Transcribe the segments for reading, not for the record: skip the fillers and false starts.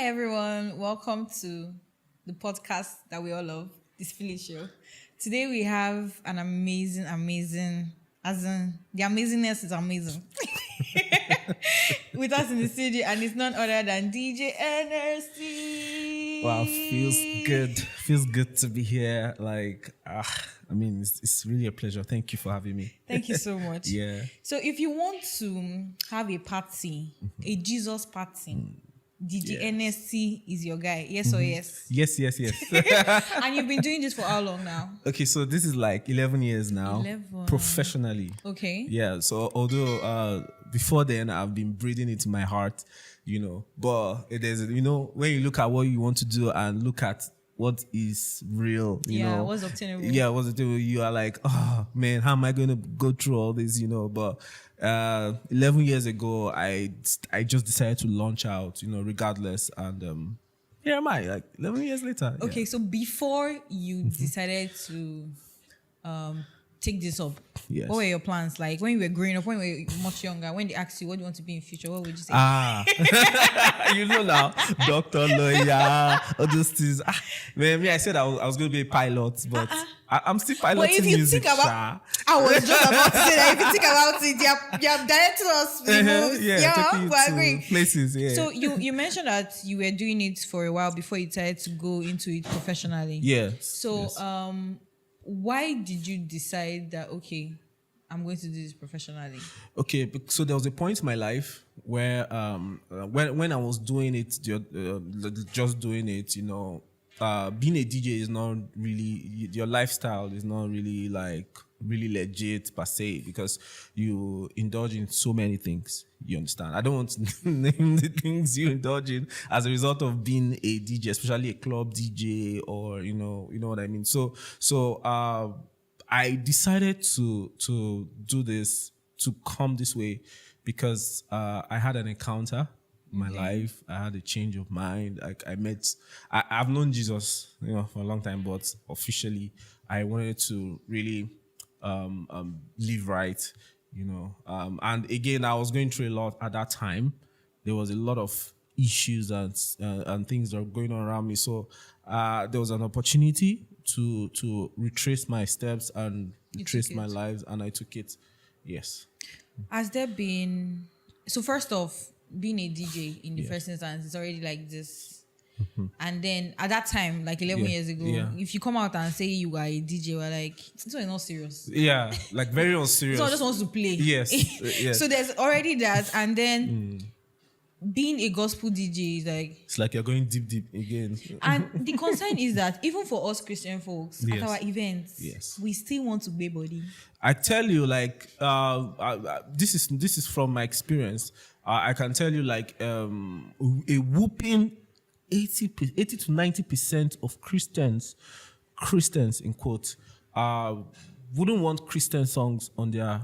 Hi everyone, welcome to the podcast that we all love, the SpillIt show. Today we have an amazing, as in the amazingness is amazing. With us in the studio, and it's none other than DJErnesty. Wow, feels good. Feels good to be here. It's really a pleasure. Thank you for having me. Thank you so much. Yeah. So if you want to have a party, a Jesus party, DJErnesty is your guy. Yes or yes? Yes. And you've been doing this for how long now? Okay, so this is like 11 years now. 11. Professionally. Okay. Yeah, so although before then I've been breathing into my heart, but it is, when you look at what you want to do and look at what is real, you know. What's obtainable. Yeah, what's obtainable. You are like, oh man, how am I going to go through all this, But 11 years ago, I just decided to launch out, regardless. And here am I, like 11 years later. Okay, so before you decided to take this up, yes. What were your plans? Like when you were growing up, when you were much younger, when they asked you what do you want to be in future, what would you say? Now, doctor, lawyer, all those things. Man, I said I was going to be a pilot, but I'm still piloting if you music. Think about, I was just about to say that if you think about it, you have directed us. We're agreeing. Places. Yeah. So you mentioned that you were doing it for a while before you decided to go into it professionally. Yes. So yes. Why did you decide that, okay, I'm going to do this professionally? Okay, so there was a point in my life where when I was doing it, just doing it, being a DJ is not really, your lifestyle is not really really legit per se, because you indulge in so many things. You understand? I don't want to name the things you indulge in as a result of being a DJ, especially a club DJ, or you know what I mean. So I decided to do this, to come this way, because I had an encounter in my life. I had a change of mind. I've known Jesus, for a long time, but officially I wanted to really live right, and again, I was going through a lot at that time. There was a lot of issues and things that were going on around me. So there was an opportunity to retrace my steps and retrace my lives, and I took it. Yes. Has there been, so first off, being a DJ in the first instance is already like this. And then at that time, like 11 years ago, if you come out and say you are a DJ, we're like, it's not serious. Yeah, like very unserious. Someone just wants to play. Yes. Yes. So there's already that. And then being a gospel DJ is like... It's like you're going deep again. And the concern is that even for us Christian folks, at our events, we still want to be body. I tell you, this is from my experience. I can tell you, a whooping 80 to 90% of Christians in quotes, wouldn't want Christian songs on their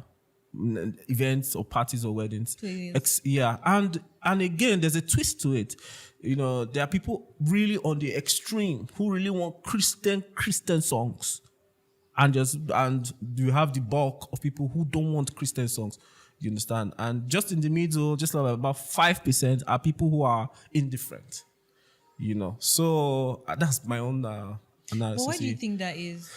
events or parties or weddings. And again, there's a twist to it. There are people really on the extreme who really want Christian songs, and you have the bulk of people who don't want Christian songs. You understand? And just in the middle, just about 5% are people who are indifferent. So that's my own analysis. But why do you think that is?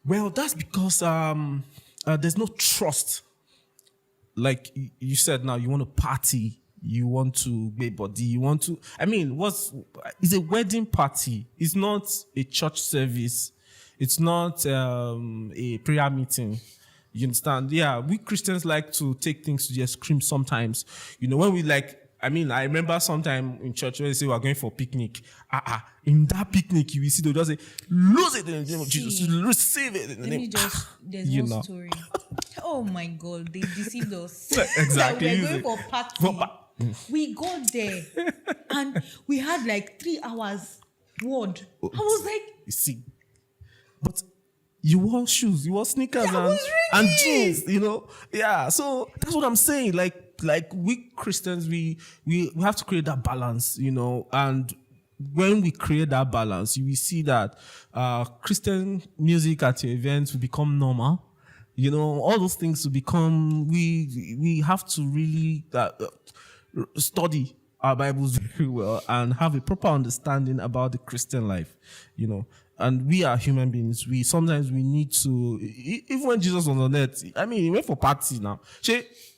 Well, that's because there's no trust. Like you said, now you want to party, you want to make body, you want to. It's a wedding party. It's not a church service. It's not a prayer meeting. You understand? Yeah, we Christians like to take things to the extreme sometimes. When we I remember sometime in church when they say we're going for a picnic. In that picnic, you will see they'll just say, lose it in the name of Jesus, receive it in the name. There's one story. Oh my God, they deceived us. Exactly. We're going for a party. We got there and we had 3 hours word. I was like, you see, but you wore shoes, you wore sneakers and jeans, Yeah, so that's what I'm saying. Like we Christians, we have to create that balance, and when we create that balance, you will see that Christian music at your events will become normal. All those things will become, we have to really study our Bibles very well and have a proper understanding about the Christian life, And we are human beings. Sometimes we need to, even when Jesus was on earth, he went for party now.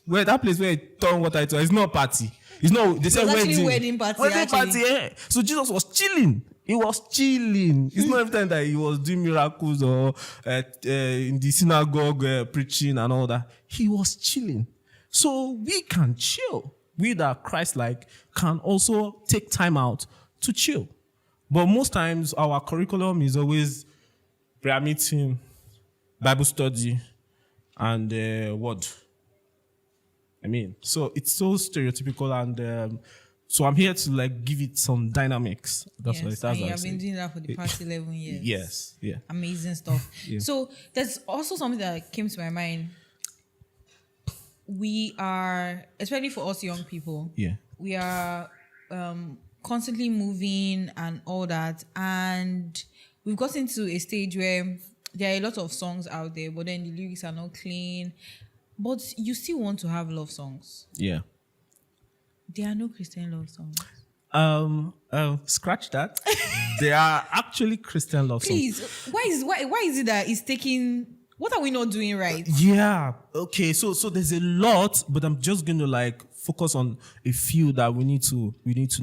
Where that place where he turned water into, it's not party. It's not, they said wedding party. Wedding party, yeah. So Jesus was chilling. He was chilling. It's not every time that he was doing miracles or in the synagogue preaching and all that. He was chilling. So we can chill. We that are Christ-like can also take time out to chill. But most times our curriculum is always prayer meeting, Bible study, and what? So it's so stereotypical, and so I'm here to give it some dynamics. That's what it is. I've been doing that for the past 11 years. Yes, yeah. Amazing stuff. Yeah. So there's also something that came to my mind. We are, especially for us young people, we are constantly moving and all that, and we've gotten to a stage where there are a lot of songs out there, but then the lyrics are not clean. But you still want to have love songs. Yeah. There are no Christian love songs. Scratch that. There are actually Christian love songs. Please, why is it that it's taking? What are we not doing right? Yeah. Okay. So there's a lot, but I'm just going to focus on a few that we need to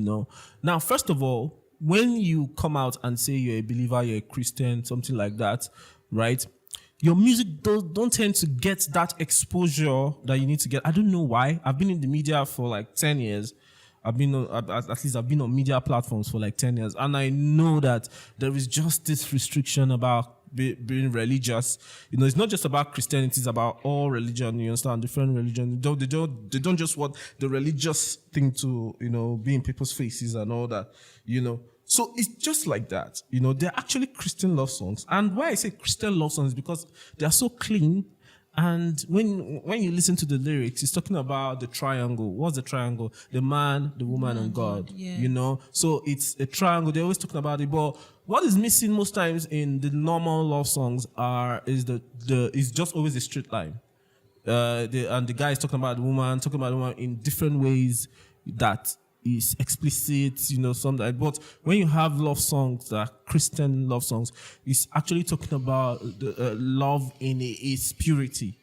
know. Now, first of all, when you come out and say you're a believer, you're a Christian, something like that, right? Your music don't tend to get that exposure that you need to get. I don't know why. I've been in the media for 10 years. I've been on media platforms for 10 years. And I know that there is just this restriction about being religious. It's not just about Christianity, it's about all religion. You understand? Different religion. They don't just want the religious thing to, be in people's faces and all that, So it's just like that. They're actually Christian love songs. And why I say Christian love songs is because they are so clean. And when you listen to the lyrics, it's talking about the triangle. What's the triangle? The man, the woman, and God. Yeah. So it's a triangle. They're always talking about it. But what is missing most times in the normal love songs is just always a straight line. And the guy is talking about the woman in different ways that is explicit, something. But when you have love songs that are Christian love songs, it's actually talking about the love in its purity.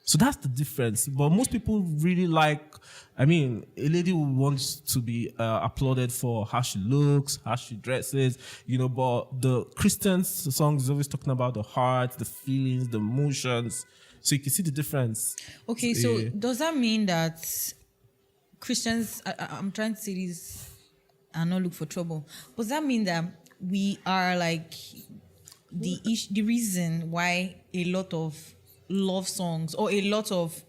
So that's the difference. But most people really a lady who wants to be applauded for how she looks, how she dresses, but the Christian songs is always talking about the heart, the feelings, the emotions. So you can see the difference. Okay, so does that mean that Christians, I'm trying to say this and not look for trouble, but does that mean that we are the reason why a lot of love songs or a lot of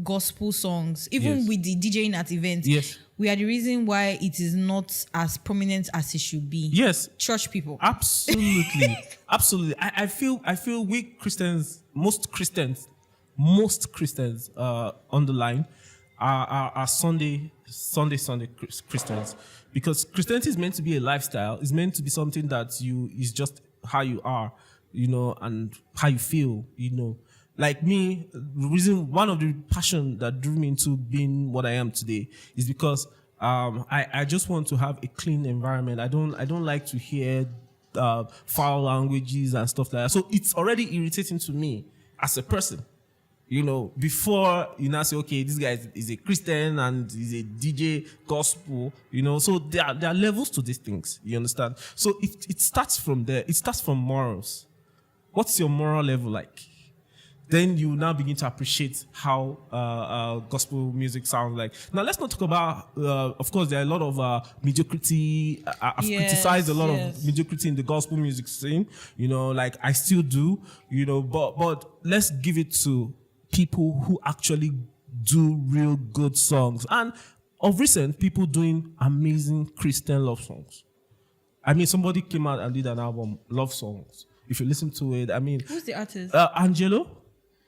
gospel songs, even with the DJing at events, we are the reason why it is not as prominent as it should be? Yes. Church people. Absolutely. Absolutely. I feel we Christians, most Christians on the line are Sunday Christians, because Christianity is meant to be a lifestyle. It's meant to be something that is just how you are, and how you feel, Like me, one of the passion that drew me into being what I am today is because I just want to have a clean environment. I don't like to hear foul languages and stuff like that. So it's already irritating to me as a person. Before you now say, okay, this guy is a Christian and is a DJ gospel, so there are levels to these things, you understand? So it starts from there. It starts from morals. What's your moral level like? Then you now begin to appreciate how gospel music sounds like. Now, let's not talk about, of course, there are a lot of mediocrity. I've criticized a lot of mediocrity in the gospel music scene, I still do, but let's give it to people who actually do real good songs. And of recent, people doing amazing Christian love songs. Somebody came out and did an album, Love Songs. If you listen to it, who's the artist? Angelo.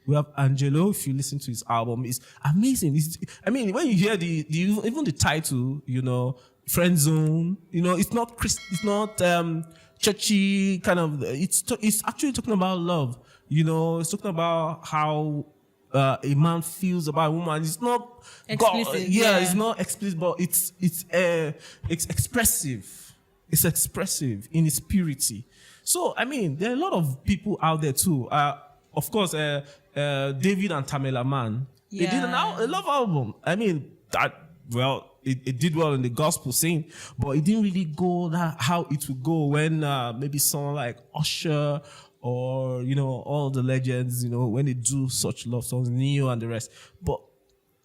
We have Angelo. If you listen to his album, it's amazing. When you hear even the title, Friend Zone, it's not churchy kind of. It's actually talking about love. It's talking about how a man feels about a woman. It's not explicit. It's not explicit, but it's expressive. It's expressive in its purity. So I mean, there are a lot of people out there too. Of course, David and Tamela Man. They did a love album. I mean, it did well in the gospel scene, but it didn't really go how it would go when maybe someone like Usher or, all the legends, when they do such love songs, Neo and the rest. But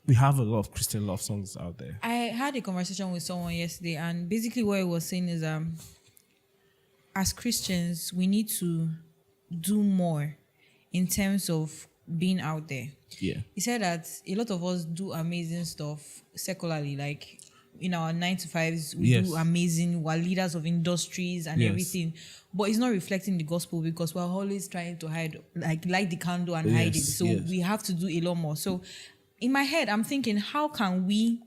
we have a lot of Christian love songs out there. I had a conversation with someone yesterday, and basically what he was saying is, as Christians, we need to do more in terms of being out there. Yeah. He said that a lot of us do amazing stuff secularly, like in our 9 to 5s, we do amazing, we're leaders of industries and everything, but it's not reflecting the gospel because we're always trying to hide, light the candle and hide it. So we have to do a lot more. So in my head, I'm thinking, how can we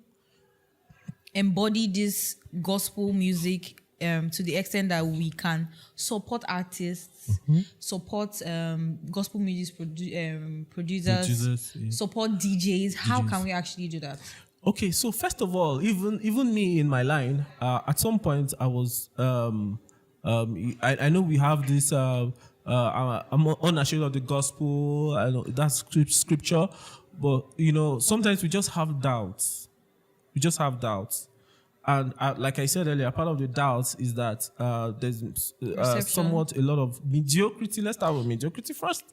embody this gospel music to the extent that we can support artists, support gospel music producers, support DJs. How can we actually do that? Okay, so first of all, even me in my line, at some point I was, I know we have this, I'm unashamed of the gospel. I know that's scripture, but sometimes we just have doubts. And like I said earlier, part of the doubts is that there's somewhat a lot of mediocrity. Let's start with mediocrity first.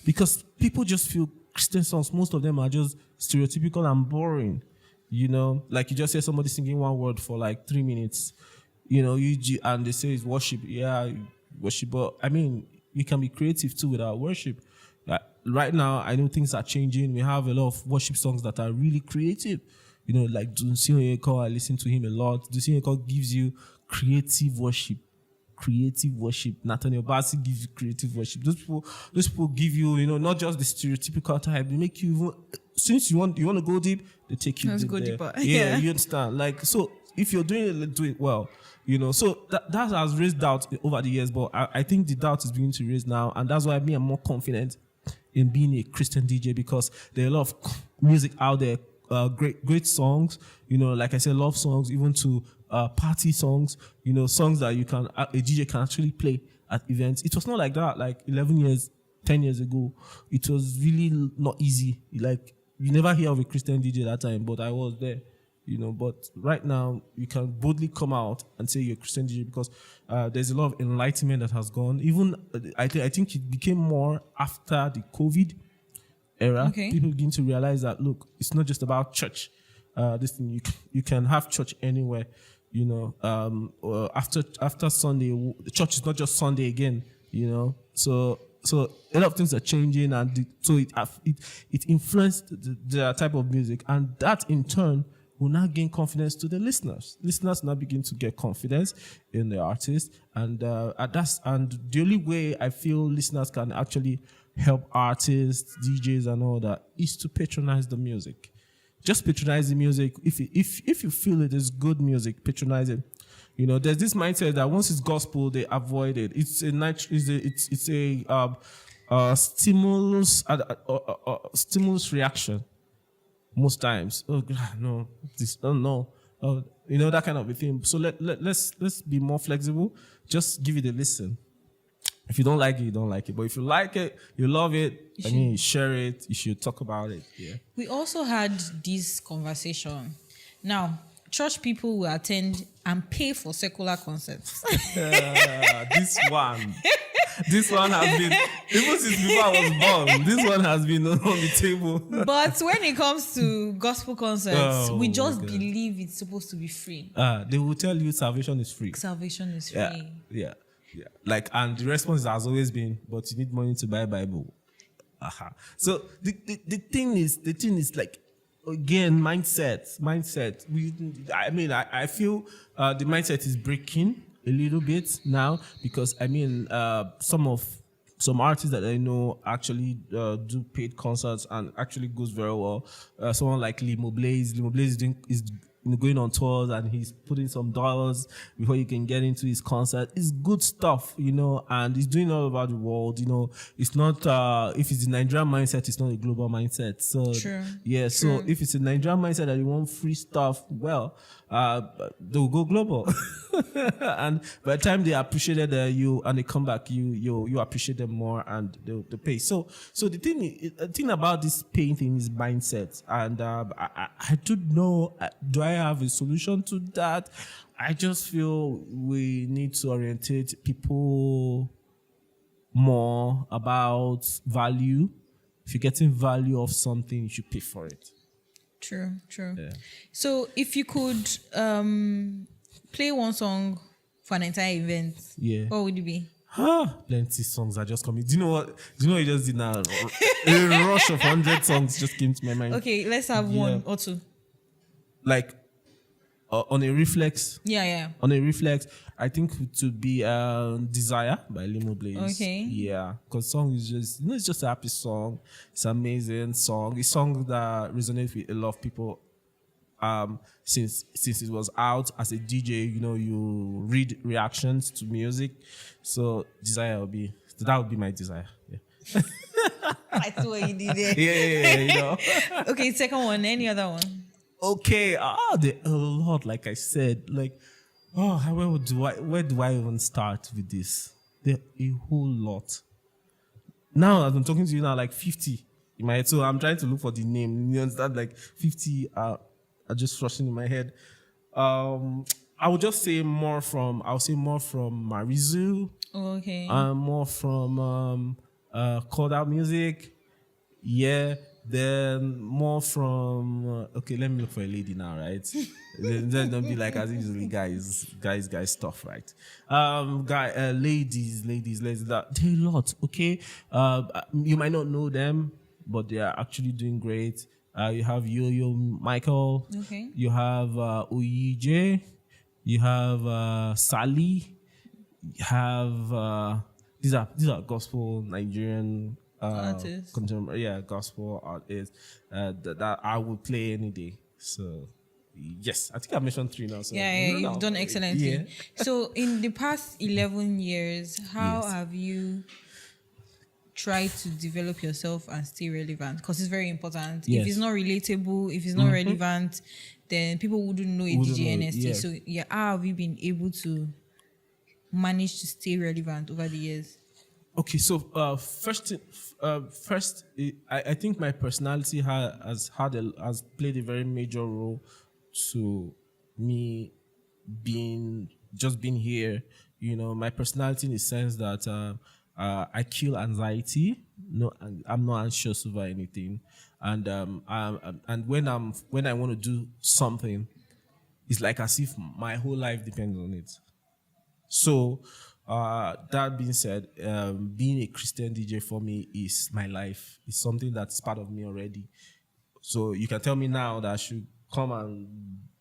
Because people just feel Christian songs, most of them are just stereotypical and boring. Like you just hear somebody singing one word for like 3 minutes, and they say it's worship. Yeah, worship. But I mean, we can be creative too with our worship. Right now, I know things are changing. We have a lot of worship songs that are really creative. Like Dunsi Onyeko, I listen to him a lot. Dunsi Onyeko gives you creative worship. Nathaniel Bassey gives you creative worship. Those people give you, not just the stereotypical type. They make you even, since you want to go deep, they take you Let's deep go there. deeper. Yeah, you understand. Like, so if you're doing it, do it well. So that has raised doubt over the years, but I think the doubt is beginning to raise now, and that's why I'm more confident in being a Christian DJ, because there are a lot of music out there. Great songs, like I said, love songs, even to party songs, songs that a DJ can actually play at events. It was not like that, like 11 years, 10 years ago. It was really not easy. Like, you never hear of a Christian DJ that time, but I was there, but right now you can boldly come out and say you're a Christian DJ because there's a lot of enlightenment that has gone. Even, I think it became more after the COVID era. Okay. People begin to realize that, look, it's not just about church. This thing, you can have church anywhere. After Sunday, the church is not just Sunday again. So a lot of things are changing, and so it influenced the type of music, and that in turn will now gain confidence to the listeners. Listeners now begin to get confidence in the artist, and the only way I feel listeners can actually help artists, DJs, and all that is to patronize the music. Just patronize the music. If you feel it is good music, patronize it. There's this mindset that once it's gospel, they avoid it. It's a stimulus reaction. Most times, oh God, no, this, oh no, that kind of a thing. So let's be more flexible. Just give it a listen. If you don't like it, you don't like it. But if you like it, you love it, you share it, you should talk about it. Yeah. We also had this conversation. Now, church people will attend and pay for secular concerts. This one has been, even since before I was born, this one has been on the table. But when it comes to gospel concerts, we just believe it's supposed to be free. They will tell you salvation is free. Salvation is free. Yeah. Like, and the response has always been, but you need money to buy a Bible. So the thing is like, again, mindset. I feel the mindset is breaking a little bit now, because some artists that I know actually do paid concerts and actually goes very well. Someone like Limo Blaze. Limo Blaze is going on tours and he's putting some dollars before you can get into his concert. It's good stuff, and he's doing all over the world. It's not if it's a Nigerian mindset, it's not a global mindset. So True. so if it's a Nigerian mindset that you want free stuff, well, they'll go global. And by the time they appreciated you and they come back, you appreciate them more and they'll pay. So the thing about this paying thing is mindset, and I don't know. Do I have a solution to that? I just feel we need to orientate people more about value. If you're getting value of something, you should pay for it. True. Yeah. So if you could play one song for an entire event, what would it be? Plenty songs are just coming. Do you know what you just did now? A rush of 100 songs just came to my mind. Okay, let's have one or two. Like on a reflex. Yeah. On a reflex, I think it would be Desire by Limo Blaze. Okay. Yeah, because song is just, it's just a happy song. It's an amazing song. It's a song that resonates with a lot of people. Since it was out as a DJ, you read reactions to music. So Desire would be my Desire. Yeah. I see what you did there. Yeah. Okay, second one. Any other one? Okay. There are a lot, like I said. Like, where do I even start with this? There are a whole lot. Now, as I'm talking to you now, like 50 in my head. So I'm trying to look for the name. You understand? Like 50 are just rushing in my head. I would just say more from Marizu. Okay. More from Called Out Music. Yeah. Then more from let me look for a lady now, right? then don't be like as usually guys stuff, right? Ladies, there are a lot, okay? You might not know them, but they are actually doing great. You have Yo-Yo Michael. Okay. You have Oyije. You have Sally. You have these are gospel Nigerian contemporary, gospel artists that I would play any day. So yes, I think I mentioned 3 now. So you've done excellently. Yeah. So in the past 11 years, how have you tried to develop yourself and stay relevant? Because it's very important. If it's not relatable, if it's not relevant, then people wouldn't know DJErnesty. So how have you been able to manage to stay relevant over the years? Okay, so first, I think my personality has played a very major role to me being here. My personality in the sense that I kill anxiety. No, I'm not anxious over anything, and when I want to do something, it's like as if my whole life depends on it. So. That being said, being a Christian DJ for me is my life. It's something that's part of me already. So you can tell me now that I should come and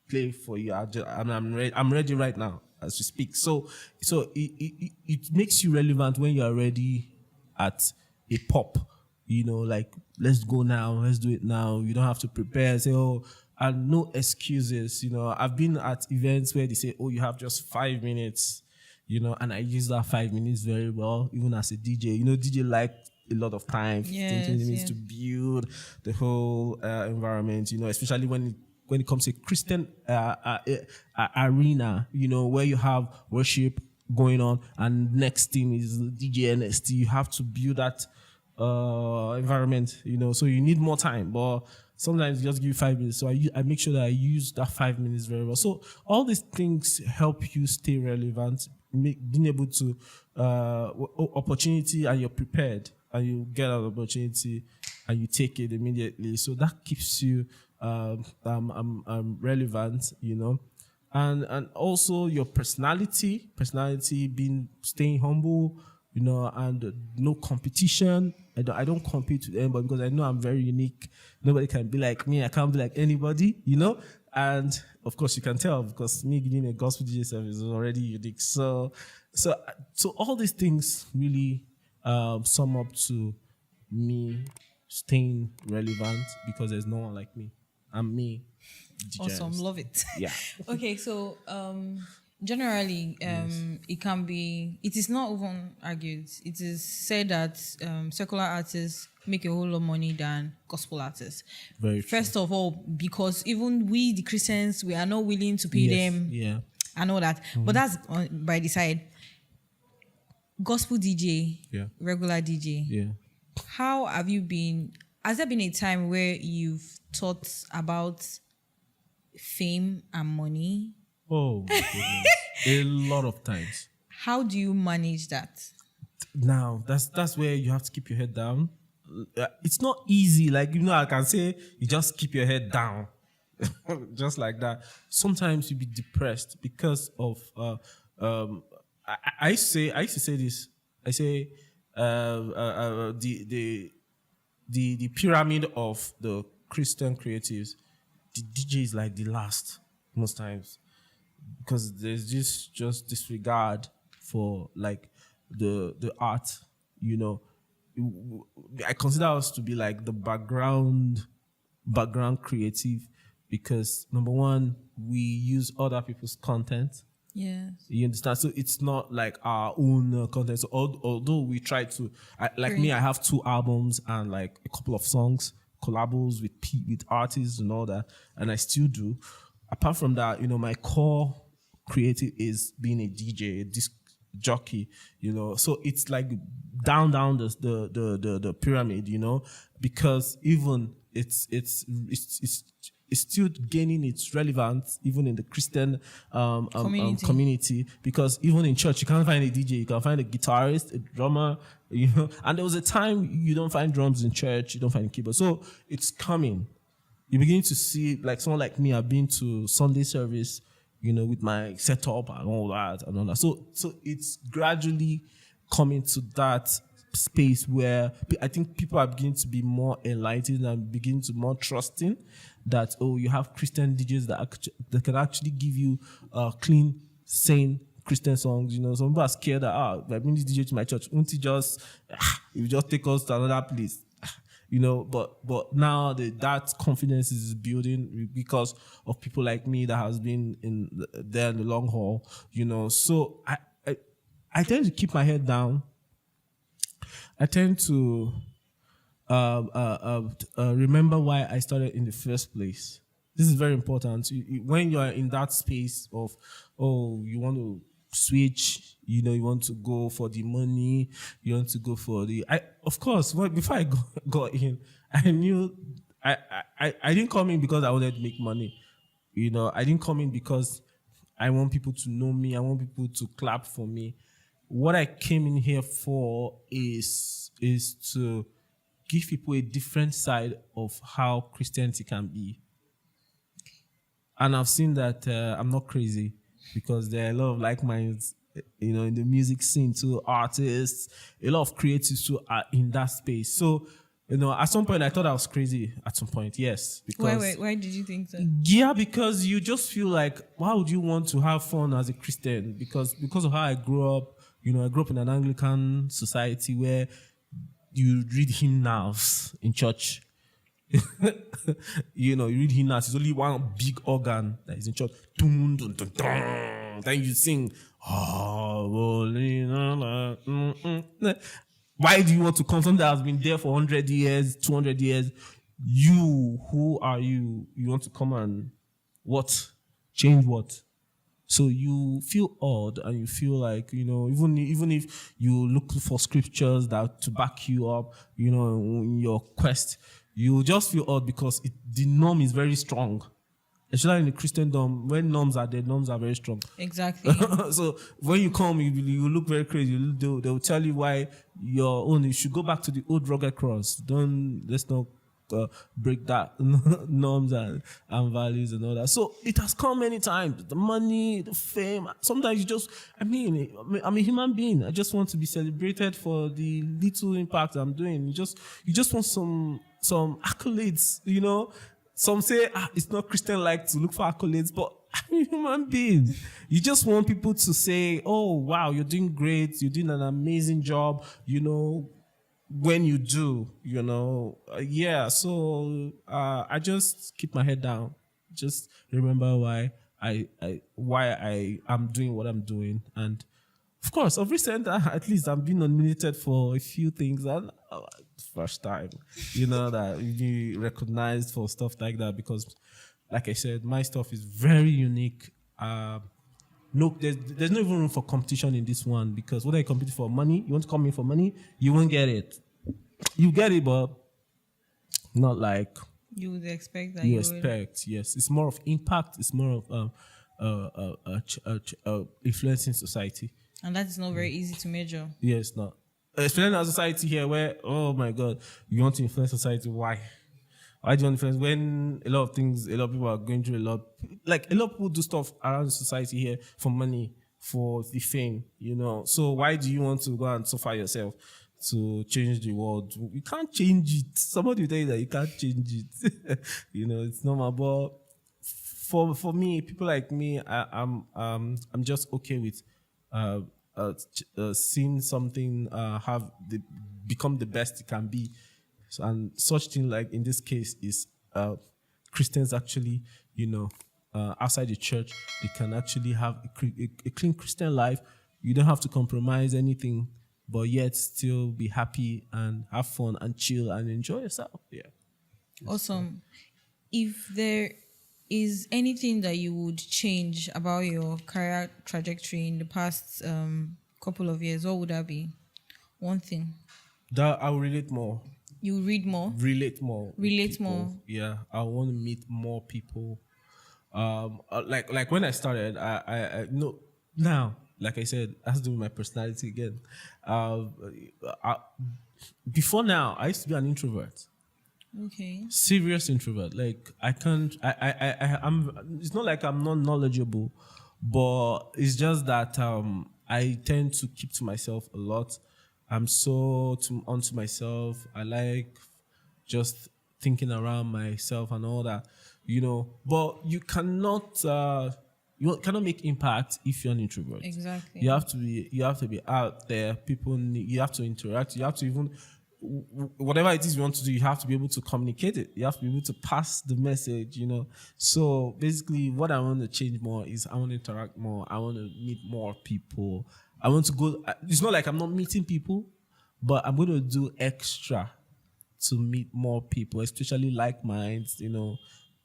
play for you. I'm ready right now as we speak. So it makes you relevant when you're already at a pop. Like let's go now, let's do it now. You don't have to prepare. Say and no excuses. I've been at events where they say, you have just 5 minutes. And I use that 5 minutes very well, even as a DJ. DJ like a lot of time, 15, 20 minutes to build the whole environment, especially when it comes to Christian arena, where you have worship going on and next thing is DJErnesty. You have to build that environment, so you need more time. But sometimes you just give you 5 minutes. So I make sure that I use that 5 minutes very well. So all these things help you stay relevant, being able to opportunity, and you're prepared and you get an opportunity and you take it immediately. So that keeps you relevant, and also your personality being staying humble, and no competition. I don't compete with anybody because I know I'm very unique. Nobody can be like me. I can't be like anybody, And of course, you can tell because me giving a gospel DJ service is already unique. So all these things really sum up to me staying relevant because there's no one like me. I'm me. Awesome, love it. Yeah. Okay, so generally, it is not even argued. It is said that secular artists make a whole lot of money than gospel artists. Very First of all, because even we, the Christians, we are not willing to pay them. Yeah. I know that, but that's by the side. Gospel DJ, regular DJ. Yeah. How have you been? Has there been a time where you've thought about fame and money? Oh, my goodness. A lot of times. How do you manage that? Now, that's where you have to keep your head down. It's not easy. Like, I can say you just keep your head down. Just like that. Sometimes you be depressed because of I used to say this. I say the pyramid of the Christian creatives, the DJ is like the last most times, because there's just disregard for like the art. I consider us to be like the background creative, because number one, we use other people's content. Yes. You understand? So it's not like our own content. So although we try to, me, I have 2 albums and like a couple of songs, collabos with artists and all that, and I still do. Apart from that, my core creative is being a DJ, a disc jockey. So it's like down the pyramid. Because even it's still gaining its relevance even in the Christian community, because even in church you can't find a DJ, you can find a guitarist, a drummer, and there was a time you don't find drums in church, you don't find keyboard. So it's coming. You begin to see, like someone like me, I've been to Sunday service, with my setup and all that and all that. So it's gradually coming to that space where I think people are beginning to be more enlightened and begin to more trusting that, you have Christian DJs that can actually give you clean, sane Christian songs. Some people are scared that, I bring this DJ to my church, won't he just take us to another place? But now that confidence is building because of people like me that has been there in the long haul. So I tend to keep my head down. I tend to remember why I started in the first place. This is very important. When you are in that space of, you want to switch, you want to go for the money, you want to go for of course, before I got in, I knew I didn't come in because I wanted to make money. I didn't come in because I want people to know me, I want people to clap for me. What I came in here for is to give people a different side of how Christianity can be. And I've seen that I'm not crazy, because there are a lot of like minds, in the music scene too, artists, a lot of creatives who are in that space. So, at some point I thought I was crazy at some point, yes. Because why did you think so? Yeah, because you just feel like, why would you want to have fun as a Christian? Because of how I grew up. I grew up in an Anglican society where you read hymnals in church. You read hymnals. It's only one big organ that is in church. Dun, dun, dun, dun. Then you sing. Why do you want to come? Something that has been there for 100 years, 200 years. Who are you? You want to come and what? Change what? So you feel odd, and you feel like, even if you look for scriptures that to back you up, in your quest, you just feel odd because the norm is very strong. Especially in the Christendom, when norms are there, norms are very strong. Exactly. So when you come, you look very crazy. They'll tell you why you should go back to the old rugged cross. Let's not break that norms and values and all that. So it has come many times. The money, the fame. Sometimes I'm a human being. I just want to be celebrated for the little impact I'm doing. You just want some accolades, Some say it's not Christian-like to look for accolades, but I'm a human being. You just want people to say, oh, wow, you're doing great. You're doing an amazing job, when you do, So I just keep my head down, Just remember why I am doing what I'm doing. And of course, of recent, at least I'm being nominated for a few things. And first time, that you be recognized for stuff like that, because, like I said, my stuff is very unique. No, there's no even room for competition in this one, because whether you compete for money, you want to come in for money, you won't get it. You get it, but not like you would expect that. You expect, yes. It's more of impact. It's more of influencing society. And that is not very easy to measure. Yeah, it's not. Especially in our society here, where, oh my God, you want to influence society. Why? Why do you want to influence when a lot of people are going through a lot of people do stuff around society here for money, for the fame, So why do you want to go and suffer yourself to change the world? You can't change it. Somebody will tell you that you can't change it. It's normal. But for me, people like me, I'm just okay with seeing something become the best it can be. So, and such thing, like in this case, is Christians actually, outside the church, they can actually have a clean Christian life. You don't have to compromise anything, but yet still be happy and have fun and chill and enjoy yourself. Yeah. Awesome. If there is anything that you would change about your career trajectory in the past couple of years, what would that be? One thing. That I will relate more. You read more? Relate more. Relate more. Yeah. I want to meet more people. Like when I started, I know now, like I said, it has to do with my personality again. Before now, I used to be an introvert. Okay. Serious introvert. Like I can't. I'm. It's not like I'm not knowledgeable, but it's just that I tend to keep to myself a lot. I'm so onto myself. I like just thinking around myself and all that, But you cannot make impact if you're an introvert. Exactly. You have to be out there. You have to interact. You have to even whatever it is you want to do. You have to be able to communicate it. You have to be able to pass the message. So basically, what I want to change more is I want to interact more. I want to meet more people. I want to go. It's not like I'm not meeting people, but I'm going to do extra to meet more people, especially like minds,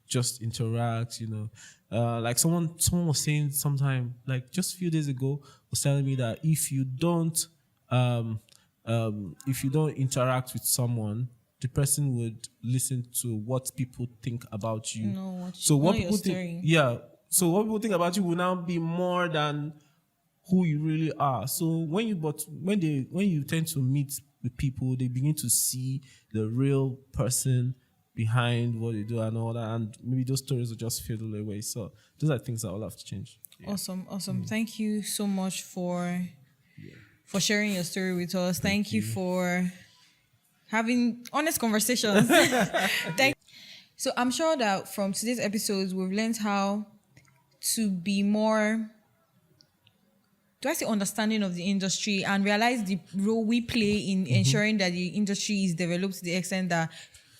just interact, like someone was saying sometime, like just a few days ago, was telling me that if you don't interact with someone, the person would listen to what people think about you. So what people think, so what people think about you will now be more than who you really are. So when you tend to meet with people, they begin to see the real person behind what they do and all that, and maybe those stories will just fade away. So those are things that will have to change. Yeah. Awesome. Thank you so much for sharing your story with us. Thank you for having honest conversations. So I'm sure that from today's episodes, we've learned how to be more, do I say, understanding of the industry, and realize the role we play in ensuring that the industry is developed to the extent that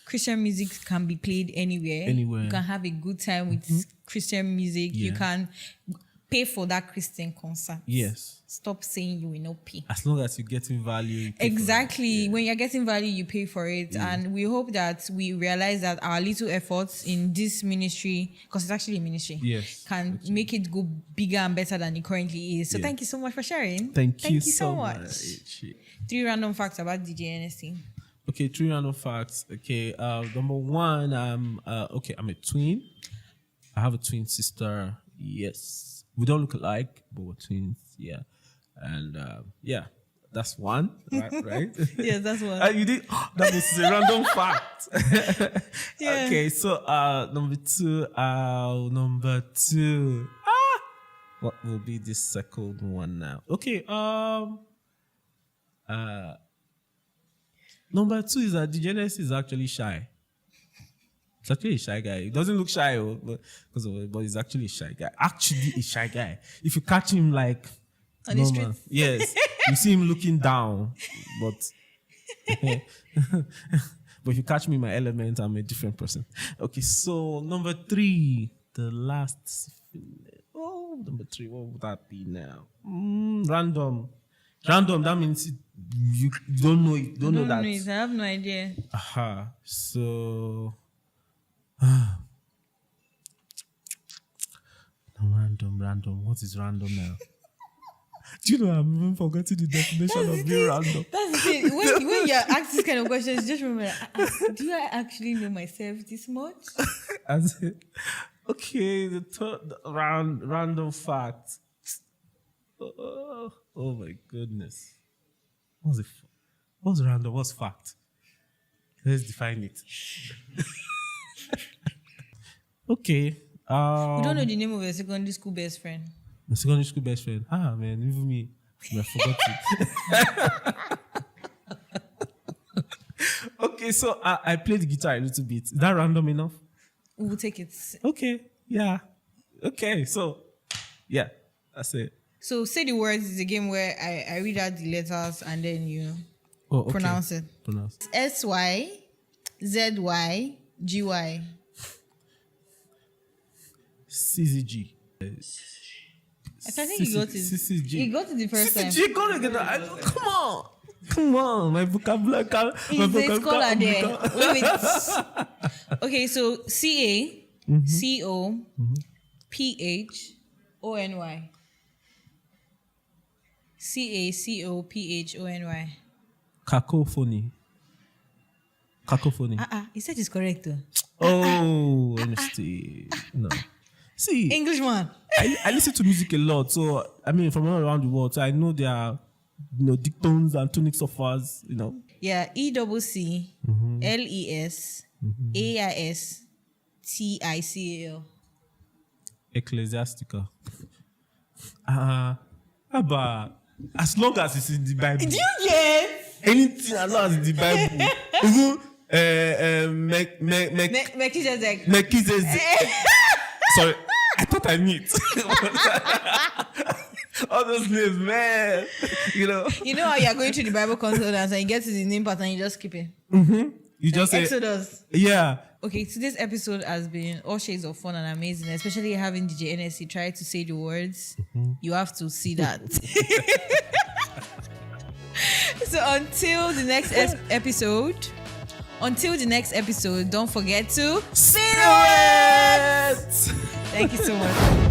Christian music can be played anywhere. You can have a good time with Christian music. Yeah. You can pay for that Christian concert. Yes. Stop saying you will not pay. As long as you're getting value. Exactly. Yeah. When you're getting value, you pay for it. Yeah. And we hope that we realize that our little efforts in this ministry, because it's actually a ministry, can make it go bigger and better than it currently is. So thank you so much for sharing. Thank you so much. 3 random facts about DJErnesty. Okay, 3 random facts. Okay, number 1, I'm a twin. I have a twin sister. Yes, we don't look alike, but we're twins. Yeah, and that's one. Right? Yes, that's one. You did. That is a random fact. Yeah. Okay, so number 2. What will be the second one now? Okay. Number 2 is that DJErnesty is actually shy. He's actually a shy guy. He doesn't look shy, but he's actually a shy guy. Actually a shy guy. If you catch him like on the street, yes, you see him looking down, but if you catch me in my element, I'm a different person. Okay, so number 3, the last. Oh, number 3. What would that be now? Random. Random. That means you don't know it. Don't know that. I have no idea. Aha. So. Random. What is random now? Do you know I'm even forgetting the definition of being random? That's the thing. When you ask this kind of questions, just remember, do I actually know myself this much? Okay, the third random fact. Oh my goodness. What's random? What's fact? Let's define it. Okay. You don't know the name of your secondary school best friend? My secondary school best friend. Man, even me. I forgot it. Okay, so I play the guitar a little bit. Is that random enough? We'll take it. Okay, yeah. Okay, so, yeah, that's it. So, Say the Words is a game where I read out the letters and then you pronounce it. SYZYGY. CZG. I think he got it. CCG. He got it the first time. CCG, come on. My vocabulary. It's scholar there. Wait. Okay, so CACOPHONY. CACOPHONY. Cacophony. He said it's correct though. Oh, honesty. No. See, Englishman. I listen to music a lot, so I mean from all around the world. So I know there are, dictons and tonic soffers, Yeah, ECCLESAISTICAL. Ecclesiastical. But as long as it's in the Bible. Do you get anything as long as it's in the Bible? Melchizedek. Sorry, I thought I knew it. All those names, man. You know how you're going through the Bible concordance and you get to the name part and you just skip it. You just say Exodus. Yeah. Okay, today's episode has been all shades of fun and amazing, especially having DJErnesty try to say the words. You have to see that. So until the next episode, don't forget to SpillIt! Thank you so much.